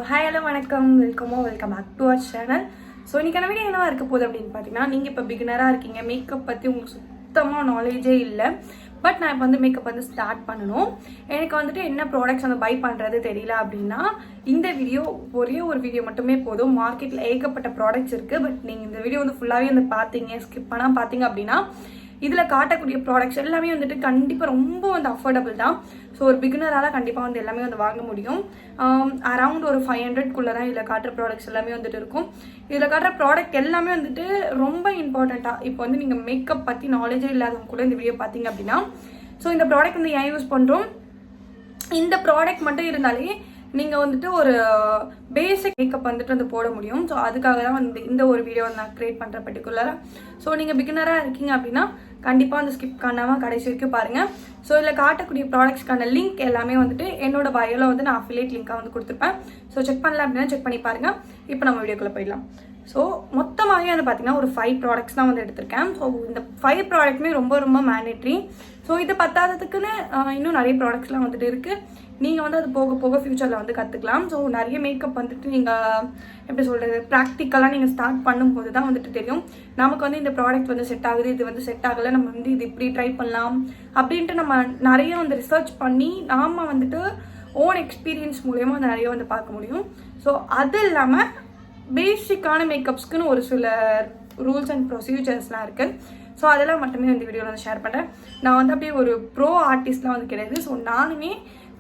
Hi, hello, வணக்கம், welcome back to our channel. So இன்றைக்கான video என்ன இருக்க போகுது அப்படின்னு பார்த்தீங்கன்னா, நீங்கள் இப்போ பிகினராக இருக்கீங்க, மேக்கப் பற்றி உங்களுக்கு சுத்தமாக நாலேஜே இல்லை, பட் நான் இப்போ வந்து மேக்கப் வந்து ஸ்டார்ட் பண்ணணும், எனக்கு வந்துட்டு என்ன ப்ராடக்ட்ஸ் வந்து பை பண்ணுறது தெரியல அப்படின்னா இந்த வீடியோ ஒரே ஒரு வீடியோ மட்டுமே போதும். மார்க்கெட்டில் ஏகப்பட்ட ப்ராடக்ட்ஸ் இருக்குது, பட் நீங்கள் இந்த வீடியோ வந்து ஃபுல்லாகவே வந்து பார்த்தீங்க, ஸ்கிப் பண்ணால் பார்த்தீங்க அப்படின்னா இதில் காட்டக்கூடிய ப்ராடக்ட்ஸ் எல்லாமே வந்துட்டு கண்டிப்பாக ரொம்ப வந்து அஃபோர்டபுள் தான். ஸோ ஒரு பிகினரால் கண்டிப்பாக வந்து எல்லாமே வந்து வாங்க முடியும். அரவுண்ட் ஒரு 500க்குள்ளே தான் இதில் காட்டுற ப்ராடக்ட்ஸ் எல்லாமே வந்துட்டு இருக்கும். இதில் காட்டுற ப்ராடக்ட் எல்லாமே வந்துட்டு ரொம்ப இம்பார்ட்டண்ட்டாக இப்போ வந்து நீங்கள் மேக்கப் பற்றி நாலேஜே இல்லாதவங்க கூட இந்த வீடியோ பார்த்தீங்க அப்படின்னா, ஸோ இந்த ப்ராடக்ட் வந்து ஏன் யூஸ் பண்ணுறோம், இந்த ப்ராடக்ட் மட்டும் இருந்தாலே நீங்கள் வந்துட்டு ஒரு பேசிக் மேக்கப் வந்துட்டு வந்து போட முடியும். ஸோ அதுக்காக தான் வந்து இந்த ஒரு வீடியோ வந்து நான் க்ரியேட் பண்ணுறேன் பர்டிகுலராக. ஸோ நீங்கள் பிகினராக இருக்கீங்க அப்படின்னா கண்டிப்பாக வந்து ஸ்கிப் பண்ணாமல் கடைசி வரைக்கும் பாருங்கள். ஸோ இதில் காட்டக்கூடிய ப்ராடக்ட்ஸ்க்கான லிங்க் எல்லாமே வந்துட்டு என்னோட பயோவில் வந்து நான் அஃபிலியேட் லிங்காக வந்து கொடுத்துருப்பேன். ஸோ செக் பண்ணல அப்படின்னா செக் பண்ணி பாருங்கள். இப்போ நம்ம வீடியோக்குள்ளே போயிடலாம். ஸோ மொத்தமாகவே வந்து பார்த்தீங்கன்னா ஒரு 5 ப்ராடக்ட்ஸ் தான் வந்து எடுத்திருக்கேன். ஸோ இந்த 5 ப்ராடக்ட்டுமே ரொம்ப ரொம்ப மேண்டேட்ரி. ஸோ இது பத்தாததுக்குன்னு இன்னும் நிறைய ப்ராடக்ட்ஸ்லாம் வந்துட்டு இருக்குது. நீங்கள் வந்து அது போக போக ஃப்யூச்சரில் வந்து கற்றுக்கலாம். ஸோ நிறைய மேக்கப் வந்துட்டு நீங்கள் எப்படி சொல்கிறது, ப்ராக்டிக்கலாக நீங்கள் ஸ்டார்ட் பண்ணும்போது தான் வந்துட்டு தெரியும் நமக்கு வந்து இந்த ப்ராடக்ட் வந்து செட் ஆகுது, இது வந்து செட் ஆகலை, நம்ம வந்து இது இப்படி ட்ரை பண்ணலாம் அப்படின்ட்டு நம்ம நிறைய வந்து ரிசர்ச் பண்ணி நாம் வந்துட்டு ஓன் எக்ஸ்பீரியன்ஸ் மூலயமா வந்து நிறைய வந்து பார்க்க முடியும். ஸோ அது இல்லாமல் பேசிக்கான மேக்கப்ஸ்க்குன்னு ஒரு சில ரூல்ஸ் அண்ட் ப்ரொசீஜர்ஸ்லாம் இருக்குது. ஸோ அதெல்லாம் மட்டுமே வந்து வீடியோவில் வந்து ஷேர் பண்ணுறேன். நான் வந்து அப்படியே ஒரு ப்ரோ ஆர்டிஸ்ட்லாம் வந்து கிடையாது. ஸோ நானுமே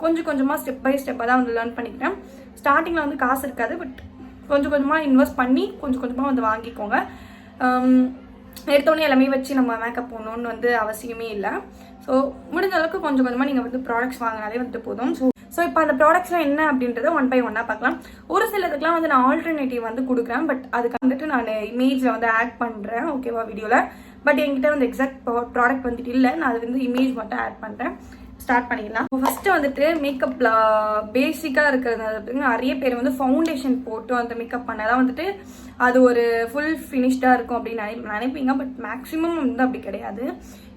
கொஞ்சம் கொஞ்சமாக ஸ்டெப் பை ஸ்டெப்பாக தான் வந்து லேர்ன் பண்ணிக்கிறேன். ஸ்டார்டிங்கில் வந்து காசு இருக்காது, பட் கொஞ்சம் கொஞ்சமாக இன்வெஸ்ட் பண்ணி கொஞ்சம் கொஞ்சமாக வந்து வாங்கிக்கோங்க. எடுத்தோடனே எல்லாமே வச்சு நம்ம மேக்கப் போடணுன்னு வந்து அவசியமே இல்லை. ஸோ முடிஞ்ச அளவுக்கு கொஞ்சம் கொஞ்சமாக நீங்கள் வந்து ப்ராடக்ட்ஸ் வாங்கினாலே வந்துட்டு போதும். ஸோ இப்போ அந்த ப்ராடக்ட்ஸ்லாம் என்ன அப்படின்றத 1 by 1 பார்க்கலாம். ஒரு சிலதுக்கெலாம் வந்து நான் ஆல்டர்னேட்டிவ் வந்து கொடுக்குறேன், பட் அதுக்கு வந்துட்டு நான் இமேஜில் வந்து ஆட் பண்ணுறேன், ஓகேவா, வீடியோவில். பட் என்கிட்ட வந்து எக்ஸாக்ட் ப்ராடக்ட் வந்துட்டு இல்லை, நான் அது வந்து இமேஜ் மட்டும் ஆட் பண்ணுறேன். ஸ்டார்ட் பண்ணிடலாம். ஃபஸ்ட்டு வந்துட்டு மேக்கப்பில் பேசிக்காக இருக்கிறது நிறைய பேர் வந்து ஃபவுண்டேஷன் போட்டு அந்த மேக்கப் பண்ணாதான் வந்துட்டு அது ஒரு ஃபுல் ஃபினிஷ்டாக இருக்கும் அப்படின்னு நினைப்பீங்க. பட் மேக்ஸிமம் வந்து அப்படி கிடையாது.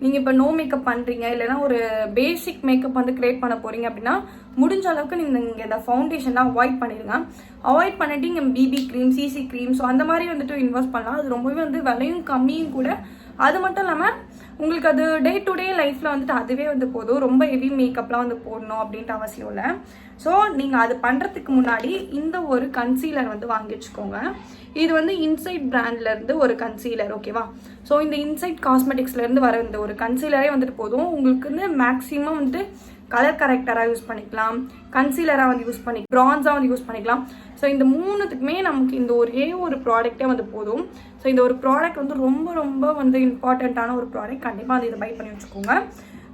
நீங்கள் இப்போ நோ மேக்கப் பண்ணுறீங்க, இல்லைனா ஒரு பேசிக் மேக்கப் வந்து க்ரியேட் பண்ண போகிறீங்க அப்படின்னா முடிஞ்ச அளவுக்கு நீங்கள் இந்த ஃபவுண்டேஷன்லாம் அவாய்ட் பண்ணிடுங்க. அவாய்ட் பண்ணிட்டு இங்கே BP cream, CC cream, so அந்த மாதிரி வந்துட்டு இன்வெஸ்ட் பண்ணலாம். அது ரொம்பவே வந்து விலையும் கம்மியும் கூட. அது மட்டும் இல்லாமல் உங்களுக்கு அது டே டு டே லைஃப்பில் வந்துட்டு அதுவே வந்து போதும். ரொம்ப ஹெவி மேக்கப்லாம் வந்து போடணும் அப்படின்ட்டு அவசியம் இல்லை. ஸோ நீங்கள் அது பண்ணுறதுக்கு முன்னாடி இந்த ஒரு கன்சீலர் வந்து வாங்கி வச்சுக்கோங்க. இது வந்து இன்சைட் பிராண்ட்லேருந்து ஒரு கன்சீலர், ஓகேவா. ஸோ இந்த இன்சைட் காஸ்மெட்டிக்ஸ்லேருந்து வர இந்த ஒரு கன்சீலரே வந்துட்டு போதும். உங்களுக்கு வந்து மேக்ஸிமம் வந்துட்டு கலர் கரெக்டராக யூஸ் பண்ணிக்கலாம், கன்சீலராக வந்து யூஸ் பண்ணி, ப்ரான்ஸாக வந்து யூஸ் பண்ணிக்கலாம். ஸோ இந்த மூணுத்துக்குமே நமக்கு இந்த ஒரே ஒரு ப்ராடக்டே வந்து போதும். ஸோ இந்த ஒரு ப்ராடக்ட் வந்து ரொம்ப ரொம்ப வந்து இம்பார்ட்டண்ட்டான ஒரு ப்ராடக்ட். கண்டிப்பாக வந்து இதை பை பண்ணி வச்சுக்கோங்க.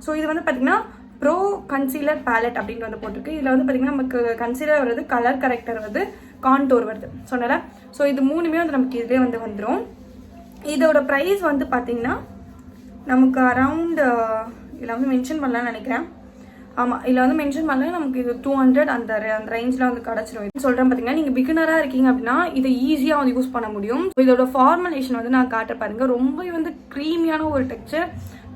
ஸோ இது வந்து பார்த்திங்கன்னா ப்ரோ கன்சீலர் பேலட் அப்படின்னு வந்து போட்டிருக்கு. இதில் வந்து பார்த்திங்கன்னா நமக்கு கன்சீலர் வருது, கலர் கரெக்டர் வருது, கான்டோர் வருது சொன்னல. ஸோ இது மூணுமே வந்து நமக்கு இதிலே வந்து வந்துடும். இதோட ப்ரைஸ் வந்து பார்த்திங்கன்னா நமக்கு அரவுண்ட் இதில் வந்து மென்ஷன் பண்ணலான்னு நினைக்கிறேன். ஆமாம், இதில் வந்து மென்ஷன் பண்ணல, நமக்கு இது 200 அந்த ரேஞ்சில் வந்து கிடச்சிரும். சொல்கிறேன் பார்த்தீங்கன்னா, நீங்கள் பிகினராக இருக்கீங்க அப்படின்னா இதை ஈஸியாக வந்து யூஸ் பண்ண முடியும். ஸோ இதோட ஃபார்முலேஷன் வந்து நான் காட்ட பாருங்க, ரொம்ப வந்து க்ரீமியான ஒரு டெக்ஸ்சர்.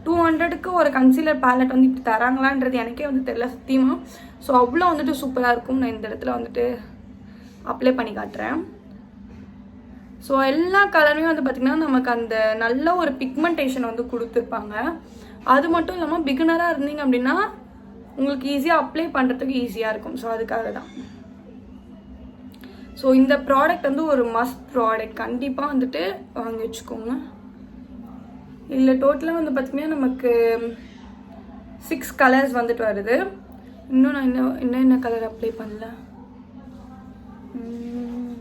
200க்கு ஒரு கன்சீலர் பேலட் வந்து இப்படி தராங்களான்றது எனக்கே வந்து தெரியல சத்தியமாக. ஸோ அவ்வளோ வந்துட்டு சூப்பராக இருக்கும். நான் இந்த இடத்துல வந்துட்டு அப்ளை பண்ணி காட்டுறேன். ஸோ எல்லா கலருமே வந்து பார்த்திங்கன்னா நமக்கு அந்த நல்ல ஒரு பிக்மெண்டேஷன் வந்து கொடுத்துருப்பாங்க. அது மட்டும் இல்லாமல் பிகினராக இருந்தீங்க அப்படின்னா உங்களுக்கு ஈஸியாக அப்ளை பண்ணுறதுக்கு ஈஸியாக இருக்கும். ஸோ அதுக்காக தான். ஸோ இந்த ப்ராடக்ட் வந்து ஒரு மஸ்ட் ப்ராடக்ட், கண்டிப்பாக வந்துட்டு வாங்கி வச்சுக்கோங்க. இதில் டோட்டலாக வந்து பார்த்திங்கன்னா நமக்கு 6 கலர்ஸ் வந்துட்டு வருது. இன்னும் நான் என்ன கலர் அப்ளை பண்ணல,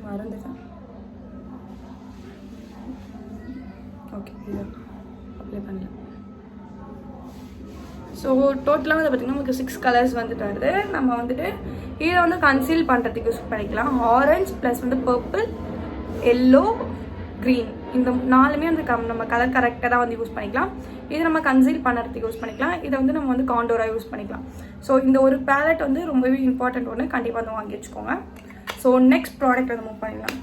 மறந்துட்டேன். ஓகே, இது அப்ளை பண்ணல. ஸோ டோட்டலாக வந்து பார்த்திங்கன்னா நமக்கு 6 கலர்ஸ் வந்துட்டு வருது. நம்ம வந்துட்டு இதை வந்து கன்சீல் பண்ணுறதுக்கு யூஸ் பண்ணிக்கலாம். ஆரஞ்ச் ப்ளஸ் வந்து பர்பிள், எல்லோ, க்ரீன், இந்த 4மே வந்து நம்ம கலர் கரெக்டாக வந்து யூஸ் பண்ணிக்கலாம். இது நம்ம கன்சீல் பண்ணுறதுக்கு யூஸ் பண்ணிக்கலாம். இதை வந்து நம்ம வந்து காண்டோராக யூஸ் பண்ணிக்கலாம். ஸோ இந்த ஒரு பேலட் வந்து ரொம்பவே இம்பார்ட்டண்ட் ஒன்று, கண்டிப்பாக வந்து வாங்கி வச்சுக்கோங்க. ஸோ நெக்ஸ்ட் ப்ராடக்ட் வந்து மூவ் பண்ணிடலாம்.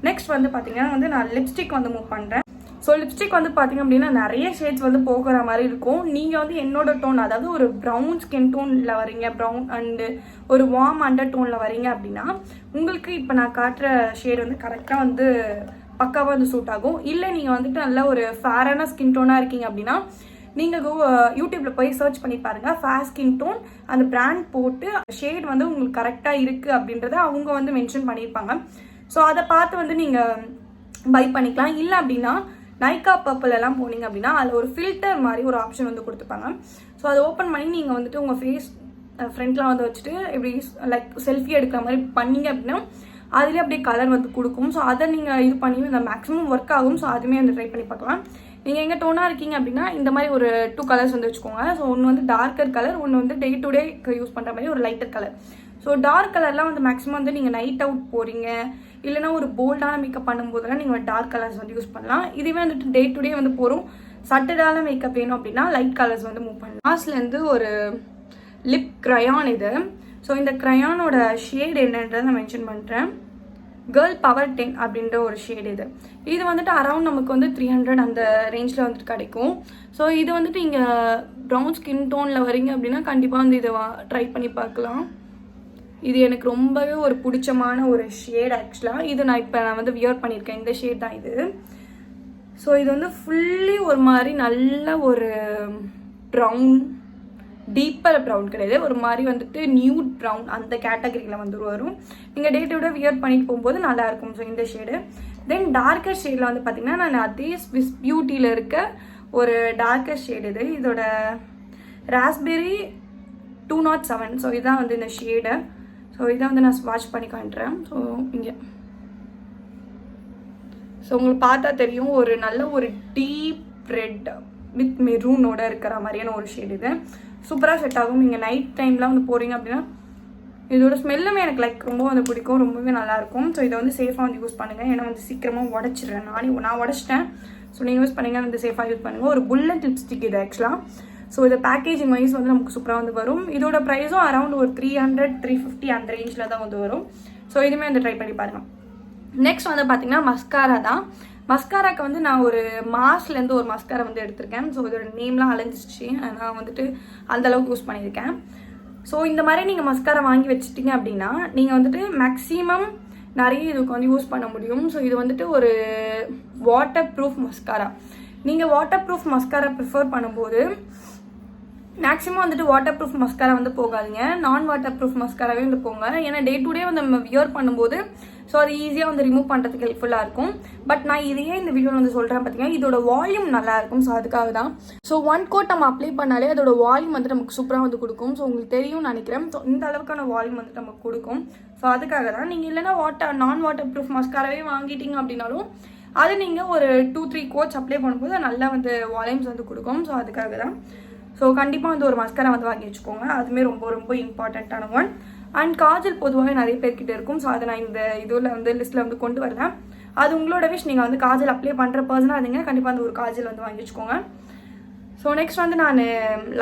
நெக்ஸ்ட் வந்து பார்த்திங்கன்னா வந்து நான் லிப்ஸ்டிக் வந்து மூவ் பண்ணுறேன். ஸோ லிப்ஸ்டிக் வந்து பார்த்தீங்க அப்படின்னா நிறைய ஷேட்ஸ் வந்து போகிற மாதிரி இருக்கும். நீங்கள் வந்து என்னோட டோன், அதாவது ஒரு ப்ரௌன் ஸ்கின் டோனில் வரீங்க, ப்ரௌன் அண்டு ஒரு வார்ம் அண்டர் டோனில் வரீங்க அப்படின்னா உங்களுக்கு இப்போ நான் காட்டுற ஷேட் வந்து கரெக்டாக வந்து பக்காவாக வந்து சூட் ஆகும். இல்லை நீங்கள் வந்துட்டு நல்ல ஒரு ஃபேரான ஸ்கின் டோனாக இருக்கீங்க அப்படின்னா நீங்கள் யூடியூப்பில் போய் சர்ச் பண்ணி பாருங்கள், ஃபேர் ஸ்கின் டோன் அந்த பிராண்ட் போட்டு ஷேட் வந்து உங்களுக்கு கரெக்டாக இருக்குது அப்படின்றத அவங்க வந்து மென்ஷன் பண்ணியிருப்பாங்க. ஸோ அதை பார்த்து வந்து நீங்கள் பை பண்ணிக்கலாம். இல்லை அப்படின்னா நைக்கா பர்பிள் எல்லாம் போனீங்க அப்படின்னா அதில் ஒரு ஃபில்டர் மாதிரி ஒரு ஆப்ஷன் வந்து கொடுத்துப்பாங்க. ஸோ அதை ஓப்பன் பண்ணி நீங்கள் வந்துட்டு உங்கள் ஃபேஸ் ஃப்ரண்ட்லாம் வந்து வச்சுட்டு இப்படி லைக் செல்ஃபி எடுக்கிற மாதிரி பண்ணீங்க அப்படின்னா அதுலேயே அப்படியே கலர் வந்து கொடுக்கும். ஸோ அதை நீங்கள் இது பண்ணி அந்த மேக்ஸிமம் ஒர்க் ஆகும். ஸோ அதுவுமே வந்து ட்ரை பண்ணி பார்க்கலாம். நீங்கள் எங்கே டோனாக இருக்கீங்க அப்படின்னா இந்த மாதிரி ஒரு 2 கலர்ஸ் வந்து வச்சுக்கோங்க. ஸோ ஒன்று வந்து டார்க்கர் கலர், ஒன்று வந்து டே டு டே யூஸ் பண்ணுற மாதிரி ஒரு லைட்டர் கலர். ஸோ டார்க் கலர்லாம் வந்து மேக்ஸிமம் வந்து நீங்கள் நைட் அவுட் போகிறீங்க இல்லைனா ஒரு போல்டான மேக்கப் பண்ணும்போதெல்லாம் நீங்கள் டார்க் கலர்ஸ் வந்து யூஸ் பண்ணலாம். இதுவே வந்துட்டு டே டு டே வந்து போகிறோம் சட்டடான மேக்கப் வேணும் அப்படின்னா லைட் கலர்ஸ் வந்து மூவ் பண்ணலாம். லாஸ்ட்லேருந்து ஒரு லிப் க்ரையான் இது. ஸோ இந்த க்ரையானோட ஷேட் என்னன்றதை நான் மென்ஷன் பண்ணுறேன். கேர்ள் பவர் 10 அப்படின்ற ஒரு ஷேட் இது. இது வந்துட்டு அரௌண்ட் நமக்கு வந்து 300 அந்த ரேஞ்சில் வந்துட்டு கிடைக்கும். ஸோ இது வந்துட்டு இங்கே ப்ரௌன் ஸ்கின் டோனில் வரீங்க அப்படின்னா கண்டிப்பாக வந்து இதை ட்ரை பண்ணி பார்க்கலாம். இது எனக்கு ரொம்பவே ஒரு பிடிச்சமான ஒரு ஷேட் ஆக்சுவலாக. இது நான் வந்து வியர் பண்ணியிருக்கேன். இந்த ஷேட் தான் இது. ஸோ இது வந்து ஃபுல்லி ஒரு மாதிரி நல்ல ஒரு ப்ரௌன், டீப்பர் ப்ரௌன் கிடையாது, ஒரு மாதிரி வந்துட்டு நியூட் ப்ரௌன் அந்த கேட்டகரியில் வந்து வரும். நீங்கள் டே டு டே வியர் பண்ணிட்டு போகும்போது நல்லாயிருக்கும். ஸோ இந்த ஷேடு. தென் டார்க்கர் ஷேடில் வந்து பார்த்தீங்கன்னா நான் அதே ஸ்விஸ் பியூட்டியில் இருக்க ஒரு டார்க்கர் ஷேடு இது. இதோட ராஸ்பெரி 207. ஸோ இதுதான் வந்து இந்த ஷேடு. ஸோ இதை வந்து நான் ஸ்வாட்ச் பண்ணி காட்டுறேன். ஸோ இங்கே ஸோ உங்களுக்கு பார்த்தா தெரியும் ஒரு நல்ல ஒரு டீப் ரெட் வித் மெரூனோட இருக்கிற மாதிரியான ஒரு ஷேட் இது. சூப்பராக செட் ஆகும். நீங்கள் நைட் டைம்லாம் வந்து போகிறீங்க அப்படின்னா இதோட ஸ்மெல்லுமே எனக்கு லைக் ரொம்ப வந்து பிடிக்கும், ரொம்பவே நல்லாயிருக்கும். ஸோ இதை வந்து சேஃபாக வந்து யூஸ் பண்ணுங்கள். ஏன்னா வந்து சீக்கிரமாக உடச்சிடுறேன். நான் உடச்சிட்டேன். ஸோ நீங்கள் யூஸ் பண்ணிங்கன்னா வந்து சேஃபாக யூஸ் பண்ணுங்கள். ஒரு புல்லட் லிப்ஸ்டிக் இது ஆக்சுவலாக. ஸோ இது பேக்கேஜிங் வைஸ் வந்து நமக்கு சூப்பராக வந்து வரும். இதோட ப்ரைஸும் அரௌண்ட் ஒரு 300-350 அந்த ரேஞ்சில் தான் வந்து வரும். ஸோ இதுவுமே வந்து ட்ரை பண்ணி பாருங்கள். நெக்ஸ்ட் வந்து பார்த்தீங்கன்னா மஸ்காரா தான். மஸ்காராக்கு வந்து நான் ஒரு மாஸ்லேருந்து ஒரு மஸ்காரா வந்து எடுத்திருக்கேன். ஸோ இதோட நேம்லாம் அலைஞ்சிச்சு, நான் வந்துட்டு அந்தளவுக்கு யூஸ் பண்ணியிருக்கேன். ஸோ இந்த மாதிரி நீங்கள் மஸ்காரா வாங்கி வச்சுட்டிங்க அப்படின்னா நீங்கள் வந்துட்டு மேக்ஸிமம் நிறைய இதுக்கு வந்து யூஸ் பண்ண முடியும். ஸோ இது வந்துட்டு ஒரு வாட்டர் ப்ரூஃப் மஸ்காரா. நீங்கள் வாட்டர் ப்ரூஃப் மஸ்காரா ப்ரிஃபர் பண்ணும்போது மேக்ஸிமம் வந்துட்டு வாட்டர் ப்ரூஃப் மஸ்காரா வந்து போகாதீங்க, நான் வாட்டர் ப்ரூஃப் மஸ்காராவே வந்து போங்க. ஏன்னா டே டு டே வந்து நம்ம வியர் பண்ணும்போது ஸோ அது ஈஸியாக வந்து ரிமூவ் பண்ணுறதுக்கு ஹெல்ப்ஃபுல்லாக இருக்கும். பட் நான் இதையே இந்த வீடியோவில் வந்து சொல்கிறேன் பார்த்தீங்கன்னா இதோட வால்யூம் நல்லாயிருக்கும். ஸோ அதுக்காக தான். ஸோ 1 கோட் நம்ம அப்ளை பண்ணாலே அதோட வால்யூம் வந்து நமக்கு சூப்பராக வந்து கொடுக்கும். ஸோ உங்களுக்கு தெரியும்னு நினைக்கிறேன். ஸோ இந்த அளவுக்கான வால்யூம் வந்து நமக்கு கொடுக்கும். ஸோ அதுக்காக தான். நீங்கள் இல்லைனா நான் வாட்டர் ப்ரூஃப் மஸ்காராவே வாங்கிட்டீங்க அப்படின்னாலும் அது நீங்கள் ஒரு 2-3 கோட்ஸ் அப்ளை பண்ணும்போது நல்லா வந்து வால்யூம்ஸ் வந்து கொடுக்கும். ஸோ அதுக்காக தான். ஸோ கண்டிப்பாக வந்து ஒரு மஸ்காரா வந்து வாங்கி வச்சுக்கோங்க. அதுவுமே ரொம்ப ரொம்ப இம்பார்ட்டண்ட்டான ஒன். அண்ட் காஜல் பொதுவாகவே நிறைய பேர்கிட்ட இருக்கும். ஸோ அதை நான் இந்த இதில் வந்து லிஸ்ட்டில் வந்து கொண்டு வரேன். அது உங்களோட விஷ். நீங்கள் வந்து காஜல் அப்ளை பண்ணுற பர்சனாக இருந்தீங்க கண்டிப்பாக வந்து ஒரு காஜல் வந்து வாங்கி வச்சுக்கோங்க. ஸோ நெக்ஸ்ட் வந்து நான்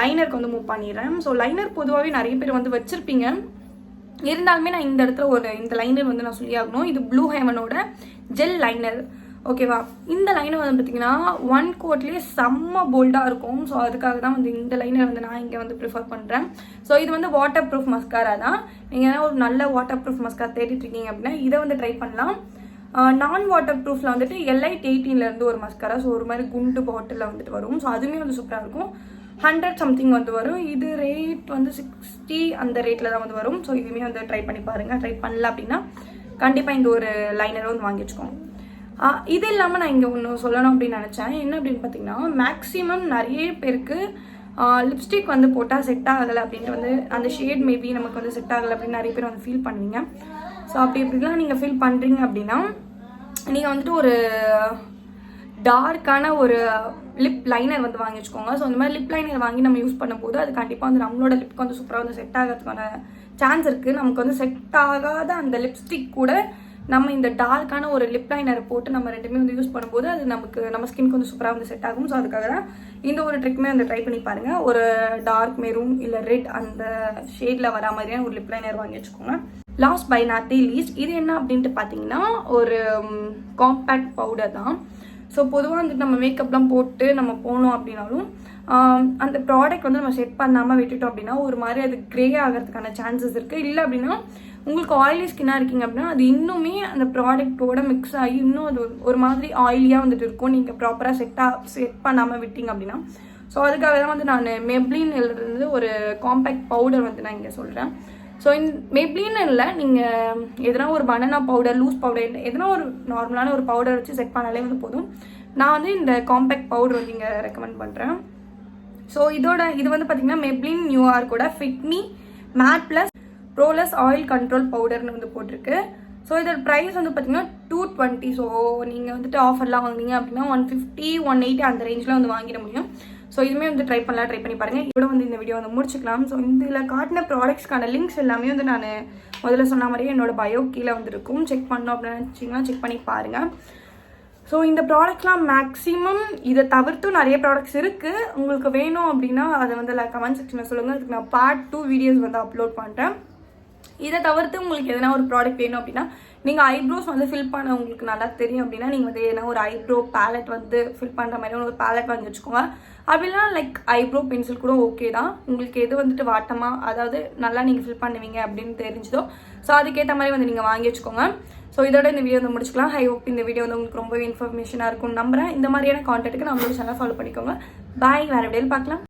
லைனருக்கு வந்து மூவ் பண்ணிடுறேன். ஸோ லைனர் பொதுவாகவே நிறைய பேர் வந்து வச்சுருப்பீங்க. இருந்தாலுமே நான் இந்த இடத்துல இந்த லைனர் வந்து நான் சொல்லி ஆகணும். இது ப்ளூ ஹெவனோட ஜெல் லைனர். ஓகேவா? இந்த லைனர் வந்து பார்த்தீங்கன்னா 1 கோட்லேயே செம்ம போல்டாக இருக்கும். ஸோ அதுக்காக தான் வந்து இந்த லைனர் வந்து நான் இங்கே வந்து ப்ரிஃபர் பண்ணுறேன். ஸோ இது வந்து வாட்டர் ப்ரூஃப் மஸ்காரா தான். நீங்கள் ஒரு நல்ல வாட்டர் ப்ரூஃப் மஸ்காரா தேடிட்டு இருக்கீங்க அப்படின்னா இதை வந்து ட்ரை பண்ணலாம். நான் வாட்டர் ப்ரூஃபில் வந்துட்டு எல்ஐட் 18 ஒரு மஸ்காரா. ஸோ ஒரு மாதிரி குண்டு பாட்டிலில் வந்துட்டு வரும். ஸோ அதுவுமே வந்து சூப்பராக இருக்கும். 100 சம்திங் வந்து வரும். இது ரேட் வந்து 60 அந்த ரேட்டில் தான் வந்து வரும். ஸோ இதுவுமே வந்து ட்ரை பண்ணி பாருங்கள். ட்ரை பண்ணல அப்படின்னா கண்டிப்பாக இந்த ஒரு லைனரை வந்து வாங்கி வச்சுக்கோங்க. இது இல்லாமல் நான் இங்கே ஒன்று சொல்லணும் அப்படின்னு நினச்சேன். என்ன அப்படின்னு பார்த்தீங்கன்னா மேக்ஸிமம் நிறைய பேருக்கு லிப்ஸ்டிக் வந்து போட்டால் செட் ஆகலை அப்படின்ட்டு வந்து அந்த ஷேட் மேபி நமக்கு வந்து செட் ஆகலை அப்படின்னு நிறைய பேர் வந்து ஃபீல் பண்ணுவீங்க. ஸோ அப்படிலாம் நீங்கள் ஃபீல் பண்ணுறீங்க அப்படின்னா நீங்கள் வந்துட்டு ஒரு டார்க்கான ஒரு லிப் லைனர் வந்து வாங்கி வச்சுக்கோங்க. ஸோ இந்த மாதிரி லிப் லைனர் வாங்கி நம்ம யூஸ் பண்ணும்போது அது கண்டிப்பாக வந்து நம்மளோட லிப்க்கு வந்து சூப்பராக வந்து செட் ஆகிறதுக்கான சான்ஸ் இருக்குது. நமக்கு வந்து செட் ஆகாத அந்த லிப்ஸ்டிக் கூட நம்ம இந்த டார்க்கான ஒரு லிப் லைனரை போட்டு நம்ம ரெண்டுமே வந்து யூஸ் பண்ணும்போது அது நம்ம ஸ்கின்க்கு வந்து சூப்பராக வந்து செட் ஆகும். ஸோ அதுக்காக தான் இந்த ஒரு ட்ரிக்குமே வந்து ட்ரை பண்ணி பாருங்கள். ஒரு டார்க் மெரூன் இல்லை ரெட் அந்த ஷேடில் வரா மாதிரியான ஒரு லிப் லைனர் வாங்கி வச்சுக்கோங்க. லாஸ்ட் பை நாட் லீஸ்ட் இது என்ன அப்படின்ட்டு பார்த்தீங்கன்னா ஒரு காம்பேக்ட் பவுடர் தான். ஸோ பொதுவாக வந்துட்டு நம்ம மேக்கப்லாம் போட்டு நம்ம போனோம் அப்படின்னாலும் அந்த ப்ராடக்ட் வந்து நம்ம செட் பண்ணாமல் விட்டுட்டோம் அப்படின்னா ஒரு மாதிரி அது க்ரே ஆகிறதுக்கான சான்சஸ் இருக்குது. இல்லை அப்படின்னா உங்களுக்கு ஆயிலி ஸ்கின்னாக இருக்கீங்க அப்படின்னா அது இன்னுமே அந்த ப்ராடக்ட்டோட மிக்ஸ் ஆகி இன்னும் அது ஒரு மாதிரி ஆயிலியாக வந்துட்டு இருக்கும் நீங்கள் ப்ராப்பராக செட் பண்ணாமல் விட்டீங்க அப்படின்னா. ஸோ அதுக்காக தான் வந்து நான் மெப்ளின்லேருந்து ஒரு காம்பேக்ட் பவுடர் வந்து நான் இங்கே சொல்கிறேன். ஸோ மெப்ளின் இல்லை, நீங்கள் எதனா ஒரு பனானா பவுடர், லூஸ் பவுடர், எதனா ஒரு நார்மலான ஒரு பவுடர் வச்சு செட் பண்ணாலே வந்து போதும். நான் வந்து இந்த காம்பேக்ட் பவுடர் வந்து இங்கே ரெக்கமெண்ட் பண்ணுறேன். ஸோ இது வந்து பார்த்தீங்கன்னா மெப்ளின் நியூயார்க்கோட Fit Me matte plus poreless oil control பவுடர்னு வந்து போட்டிருக்கு. ஸோ இதோட ப்ரைஸ் வந்து பார்த்தீங்கன்னா $220. ஸோ நீங்கள் வந்துட்டு ஆஃபர்லாம் வாங்கினீங்க அப்படின்னா $150, $180 அந்த ரேஞ்சில் வந்து வாங்கிட முடியும். ஸோ இதுவுமே வந்து ட்ரை பண்ணி பாருங்கள். இதோட வந்து இந்த வீடியோ வந்து முடிச்சுக்கலாம். ஸோ இதில் காட்டின ப்ராடக்ட்ஸ்க்கான லிங்க்ஸ் எல்லாமே வந்து நான் முதல்ல சொன்ன மாதிரியே என்னோட பயோ கீழே வந்து இருக்கும். செக் பண்ணோம் அப்படின்னு நினச்சிங்கன்னா செக் பண்ணி பாருங்கள். ஸோ இந்த ப்ராடக்ட்லாம் மேக்ஸிமம் இதை தவிர்த்தும் நிறைய ப்ராடக்ட்ஸ் இருக்குது. உங்களுக்கு வேணும் அப்படின்னா அதை வந்து கமெண்ட் செக்ஷனில் சொல்லுங்கள். அதுக்கு நான் பார்ட் 2 வீடியோஸ் வந்து அப்லோட் பண்ணுறேன். இதை தவிர்த்து உங்களுக்கு எதனா ஒரு ப்ராடக்ட் வேணும் அப்படின்னா நீங்கள் ஐப்ரோஸ் வந்து ஃபில் பண்ண உங்களுக்கு நல்லா தெரியும் அப்படின்னா நீங்கள் வந்து எதனா ஒரு ஐப்ரோ பேலட் வந்து ஃபில் பண்ணுற மாதிரி ஒரு பேலட் வாங்கி வச்சுக்கோங்க. அப்படின்னா ஐப்ரோ பென்சில் கூட ஓகே தான். உங்களுக்கு எது வந்துட்டு வாட்டமாக அதாவது நல்லா நீங்கள் ஃபில் பண்ணுவீங்க அப்படின்னு தெரிஞ்சதோ ஸோ அதுக்கேற்ற மாதிரி வந்து நீங்கள் வாங்கி வச்சுக்கோங்க. ஸோ இதோட இந்த வீடியோ வந்து முடிச்சுக்கலாம். ஐ ஹோப் இந்த வீடியோ வந்து உங்களுக்கு ரொம்பவே இன்ஃபர்மேஷனாக இருக்கும்னு நம்புறேன். இந்த மாதிரியான கான்டென்ட்டுக்கு நம்மளோட சேனல் ஃபாலோ பண்ணிக்கோங்க. பாய், வேறு வீடியோவில் பார்க்கலாம்.